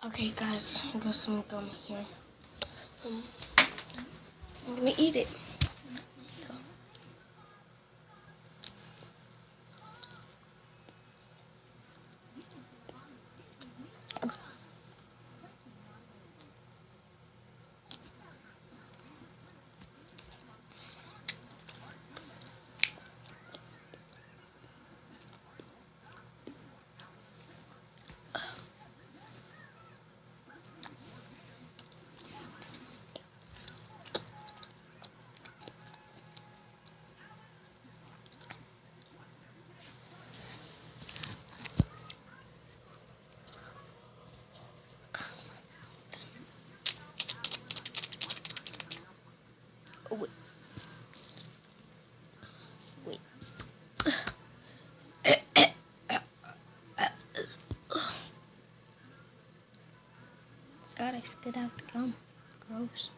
Okay, guys, I got some gum here. I'm gonna eat it. Oh, wait. God, I spit out the gum. Gross.